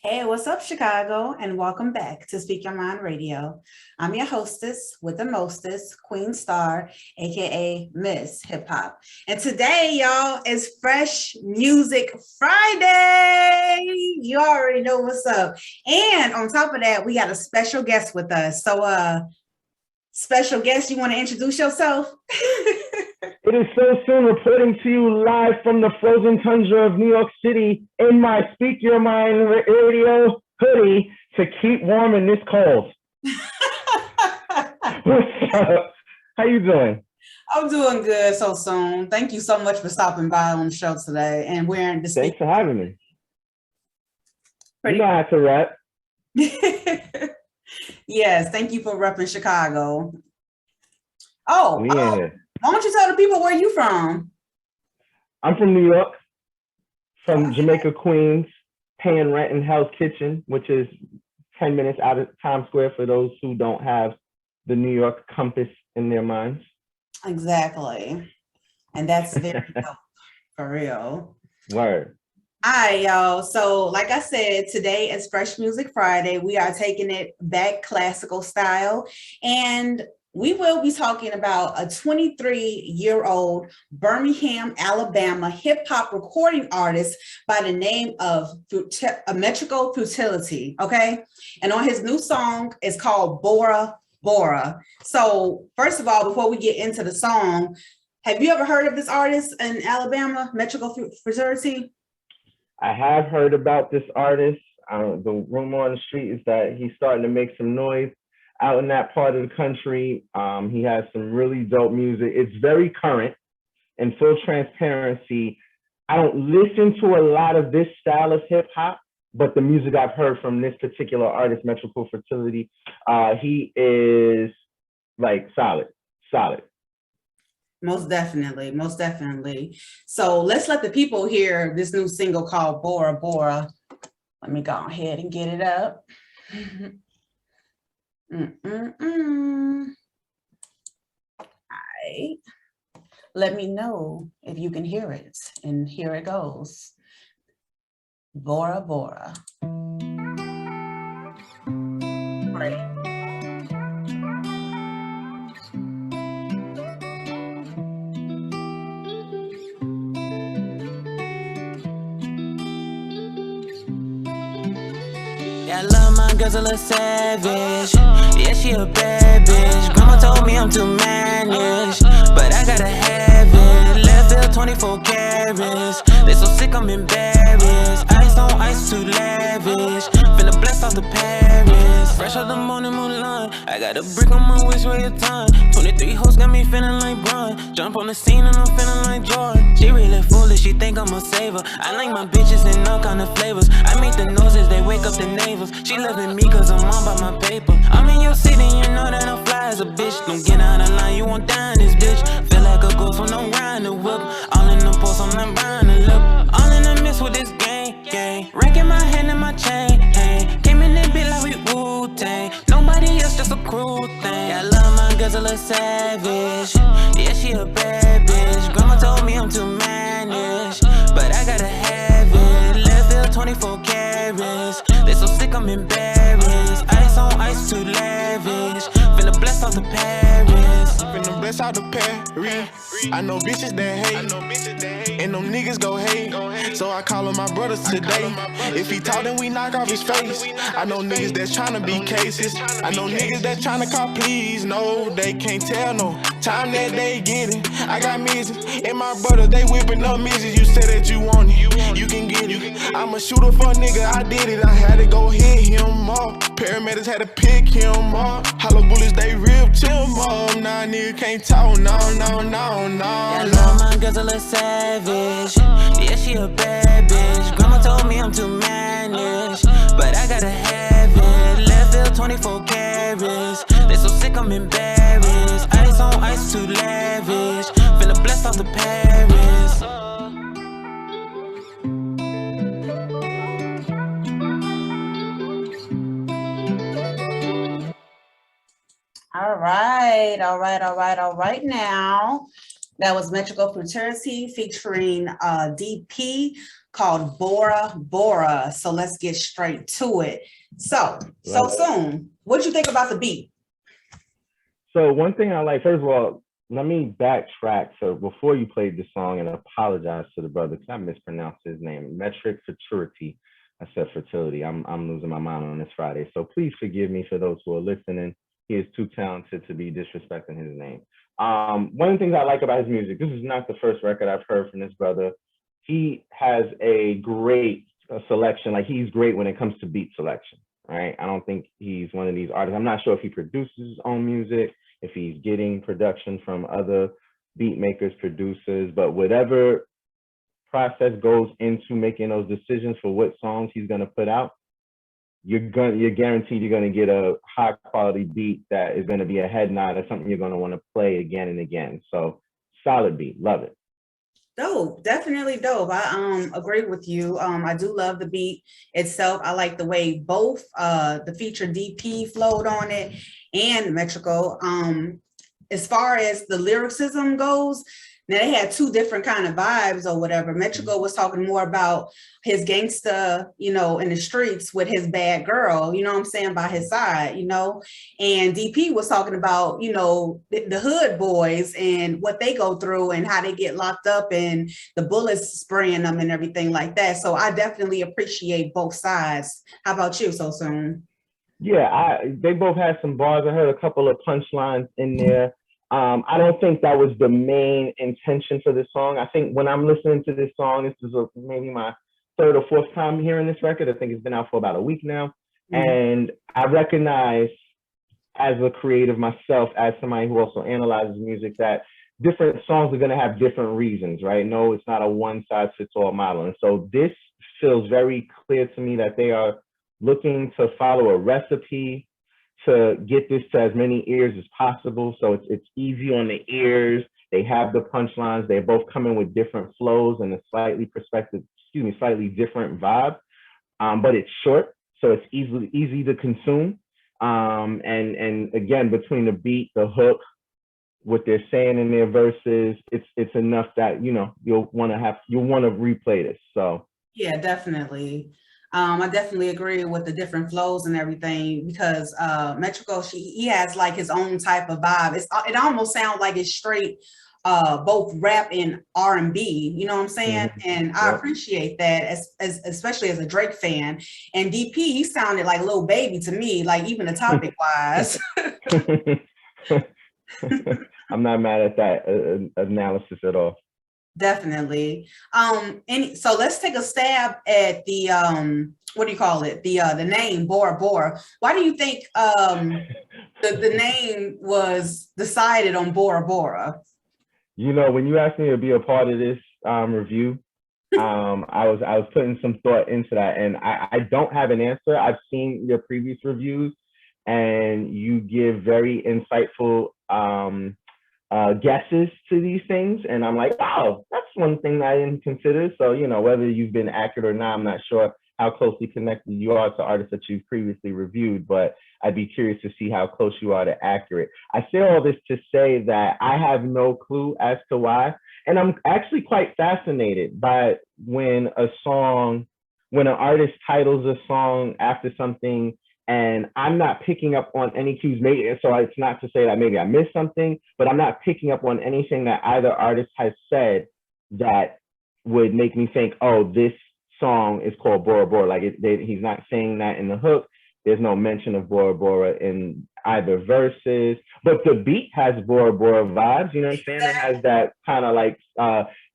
Hey, what's up, Chicago? And welcome back to Speak Your Mind Radio. I'm your hostess with the mostest, Queen Star, aka Miss Hip Hop. And today, y'all, is Fresh Music Friday. You already know what's up. And on top of that, we got a special guest with us. So, special guest, you want to introduce yourself? It is SOSOON reporting to you live from the frozen tundra of New York City in my Speak Your Mind Radio hoodie to keep warm in this cold. What's up? How you doing? I'm doing good, SOSOON. Thank you so much for stopping by on the show today and wearing the Thanks for having me. Pretty you know how to rap. Yes, thank you for repping Chicago. Oh, yeah. Why don't you tell the people where you from? I'm from New York, from Jamaica, Queens, paying rent in Hell's Kitchen, which is 10 minutes out of Times Square for those who don't have the New York compass in their minds. Exactly. And that's very dope, for real. Word. All right, y'all. So like I said, today is Fresh Music Friday. We are taking it back classical style. And we will be talking about a 23-year-old Birmingham, Alabama hip-hop recording artist by the name of METRICAL Futurity, okay? And on his new song, it's called Bora Bora. So first of all, before we get into the song, have you ever heard of this artist in Alabama, METRICAL Futurity? I have heard about this artist. The rumor on the street is that he's starting to make some noise out in that part of the country. He has some really dope music. It's very current. In full transparency, I don't listen to a lot of this style of hip hop, but the music I've heard from this particular artist, METRICAL Futurity, he is like solid. Most definitely, most definitely. So let's let the people hear this new single called Bora Bora. Let me go ahead and get it up. All right. Let me know if you can hear it. And here it goes. Bora Bora. Right. I love my girls a little savage. Yeah, she a bad bitch. Grandma told me I'm too mannish, but I gotta have it. Left field 24 carats. They so sick I'm embarrassed. Ice on ice too lavish. Finna blast off the Paris. Fresh out the morning Mulan. I got a brick on my waist way a ton. 23 hoes got me feeling like Bron. Jump on the scene and I'm feeling like Jordan. She really foolish, she think I'm a saver. I like my bitches in all kind of flavors. I make the noises, they wake up the neighbors. She loving me cause I'm on by my paper. I'm in your city, you know that I'm fly as a bitch. Don't get out of line, you won't die in this bitch. Feel like a ghost when I'm riding the whip. All in the post, I'm not buying the lip. All in the mix with this gang. Racking my hand in my chain, hey. Came in that bitch like we Wu-Tang. Nobody else, just a cruel thing. I love my girls a little savage. Yeah, she a bad bitch. Grandma told me I'm too mannish, but I gotta have it. Left field 24 carats. They so sick I'm embarrassed. Ice on ice too lavish. Finna blast off the Paris. Finna blast out the Paris. I know bitches that hate, and them niggas go hate. So I call them my brothers today. If he talk, then we knock off his face. I know niggas that's tryna be cases. I know niggas that's tryna call please. No, they can't tell no time that they getting. I got misses, and my brother they whipping up misses. You say that you want it, you can get it. I'm a shooter for a nigga, I did it. I had to go hit him up. Paramedics had to pick him up. Hollow bullets they ripped him up. Nah, nigga can't talk, no. I love my girls a little savage. Yeah, she a bad bitch. Grandma told me I'm too mannish, but I gotta have it. Left field 24 carats. They so sick I'm embarrassed. Ice on ice too lavish. Finna blast off the Paris. All right now. That was METRICAL Futurity featuring DP called Bora Bora. So let's get straight to it. So soon, what'd you think about the beat? So one thing I like, first of all, let me backtrack. So before you played the song, and apologize to the brother because I mispronounced his name. METRICAL FUTURITY. I said fertility. I'm losing my mind on this Friday. So please forgive me for those who are listening. He is too talented to be disrespecting his name. One of the things I like about his music, this is not the first record I've heard from this brother. He has a great selection. Like, he's great when it comes to beat selection, right? I don't think he's one of these artists. I'm not sure if he produces his own music, if he's getting production from other beat makers, producers, but whatever process goes into making those decisions for what songs he's going to put out, you're guaranteed you're going to get a high quality beat that is going to be a head nod or something you're going to want to play again and again. So solid beat, love it. Dope, definitely dope. I agree with you. I do love the beat itself. I like the way both the feature DP flowed on it and METRICAL. As far as the lyricism goes, now they had two different kind of vibes or whatever. METRICAL was talking more about his gangsta, you know, in the streets with his bad girl, you know what I'm saying, by his side, you know, and DP was talking about, you know, the hood boys and what they go through and how they get locked up and the bullets spraying them and everything like that. So I definitely appreciate both sides. How about you, SOSOON? Yeah, they both had some bars. I heard a couple of punchlines in there. I don't think that was the main intention for this song. I think when I'm listening to this song, this is maybe my third or fourth time hearing this record. I think it's been out for about a week now. And I recognize, as a creative myself, as somebody who also analyzes music, that different songs are going to have different reasons, right? No, it's not a one-size-fits-all model. And so this feels very clear to me that they are looking to follow a recipe to get this to as many ears as possible. So it's easy on the ears. They have the punchlines. They're both coming with different flows and a slightly different vibe. But it's short, so it's easy to consume. And again, between the beat, the hook, what they're saying in their verses, it's enough that, you know, you'll want to replay this. So yeah, definitely. I definitely agree with the different flows and everything, because METRICAL, he has like his own type of vibe. It almost sounds like it's straight both rap and R&B, you know what I'm saying? And I appreciate that, as especially as a Drake fan. And DP, he sounded like Lil Baby to me, like even the topic wise. I'm not mad at that analysis at all. Definitely. And so let's take a stab at the what do you call it? The name Bora Bora. Why do you think the name was decided on Bora Bora? You know, when you asked me to be a part of this review, I was putting some thought into that, and I don't have an answer. I've seen your previous reviews, and you give very insightful guesses to these things, and I'm like, wow, that's one thing that I didn't consider. So, you know, whether you've been accurate or not, I'm not sure how closely connected you are to artists that you've previously reviewed, but I'd be curious to see how close you are to accurate. I say all this to say that I have no clue as to why, and I'm actually quite fascinated by when an artist titles a song after something and I'm not picking up on any cues. Maybe, so it's not to say that maybe I missed something, but I'm not picking up on anything that either artist has said that would make me think, oh, this song is called Bora Bora. Like he's not saying that in the hook. There's no mention of Bora Bora in either verses, but the beat has Bora Bora vibes. You know what I'm saying? It has that kind of like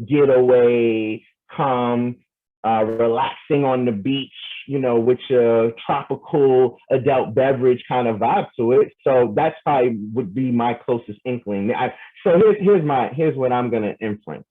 getaway, calm, relaxing on the beach, you know, with a tropical adult beverage kind of vibe to it. So that's probably would be my closest inkling. So here's what I'm gonna infer.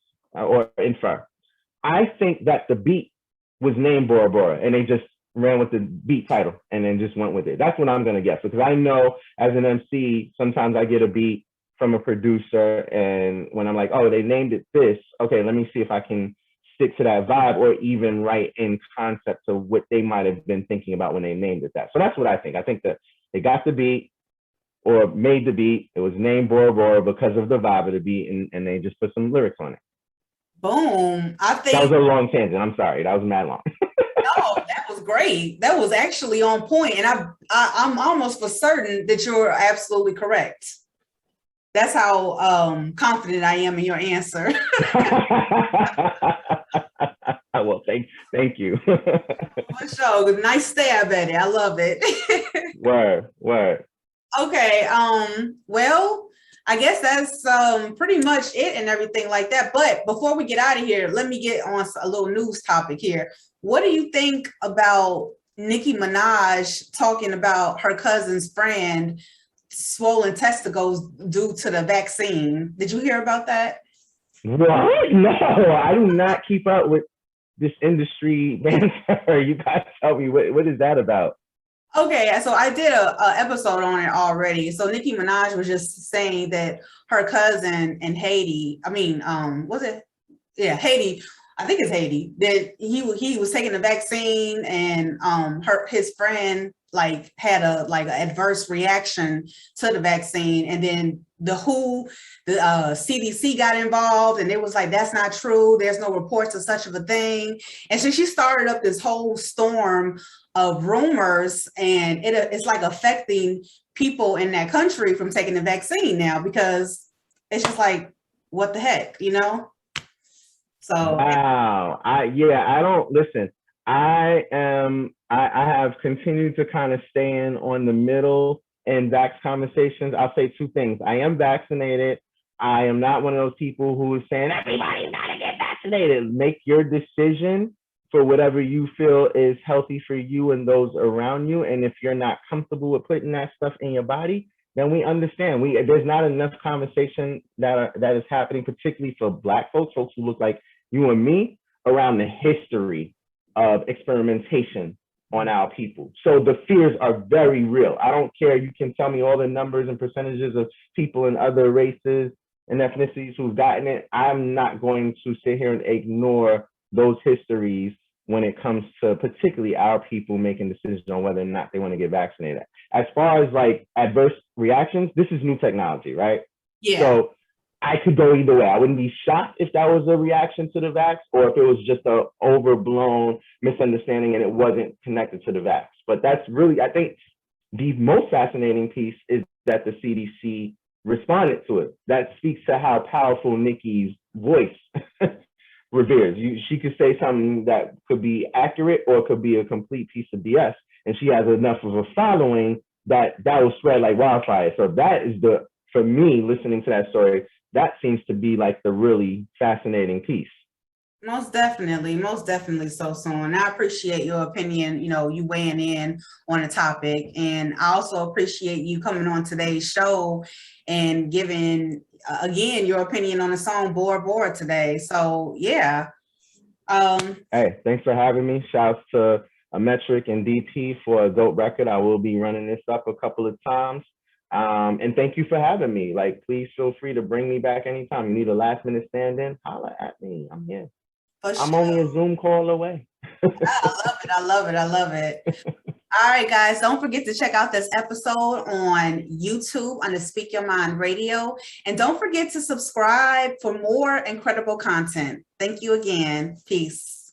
I think that the beat was named Bora Bora, and they just ran with the beat title and then just went with it. That's what I'm gonna guess, because I know as an MC, sometimes I get a beat from a producer, and when I'm like, oh, they named it this, okay, let me see if I can stick to that vibe, or even write in concept of what they might have been thinking about when they named it that. So that's what I think. I think that they got the beat or made the beat. It was named Bora Bora because of the vibe of the beat, and they just put some lyrics on it. Boom. I think That was a long tangent. I'm sorry. That was mad long. no, that was great. That was actually on point, and I'm almost for certain that you're absolutely correct. That's how confident I am in your answer. Well, thank you. For sure. Nice stab at it. I love it. Word. Okay. Well, I guess that's pretty much it and everything like that. But before we get out of here, let me get on a little news topic here. What do you think about Nicki Minaj talking about her cousin's friend swollen testicles due to the vaccine? Did you hear about that? What? No, I do not keep up with this industry banter. You guys tell me what is that about? Okay, so I did a episode on it already. So Nicki Minaj was just saying that her cousin in Haiti, was it? Yeah, Haiti. I think it's Haiti. That he was taking the vaccine, and his friend like had a an adverse reaction to the vaccine, and then the CDC got involved, and it was like, that's not true. There's no reports of such of a thing. And so she started up this whole storm of rumors, and it's like affecting people in that country from taking the vaccine now, because it's just like, what the heck, you know? So wow. I don't listen. I have continued to kind of stay in on the middle in vax conversations. I'll say two things. I am vaccinated. I am not one of those people who is saying everybody's gotta get vaccinated. Make your decision for whatever you feel is healthy for you and those around you. And if you're not comfortable with putting that stuff in your body, then we understand. There's not enough conversation that is happening, particularly for Black folks who look like you and me, around the history of experimentation on our people. So the fears are very real. I don't care. You can tell me all the numbers and percentages of people in other races and ethnicities who've gotten it. I'm not going to sit here and ignore those histories when it comes to particularly our people making decisions on whether or not they want to get vaccinated. As far as like adverse reactions, this is new technology, right? yeah. So I could go either way. I wouldn't be shocked if that was a reaction to the vax, or if it was just a overblown misunderstanding and it wasn't connected to the vax. But that's really, I think the most fascinating piece is that the CDC responded to it. That speaks to how powerful Nicki's voice reveres. She could say something that could be accurate or it could be a complete piece of BS. And she has enough of a following that will spread like wildfire. So that is for me, listening to that story, that seems to be like the really fascinating piece. Most definitely, SOSOON. I appreciate your opinion, you weighing in on the topic. And I also appreciate you coming on today's show and giving, again, your opinion on the song Bora Bora today. So, yeah. Hey, thanks for having me. Shouts to Metric and DP for a dope record. I will be running this up a couple of times. And thank you for having me. Like, please feel free to bring me back anytime. You need a last minute stand-in, holla at me. I'm here. I'm only a Zoom call away. I love it. All right, guys, don't forget to check out this episode on YouTube under Speak Your Mind Radio. And don't forget to subscribe for more incredible content. Thank you again. Peace.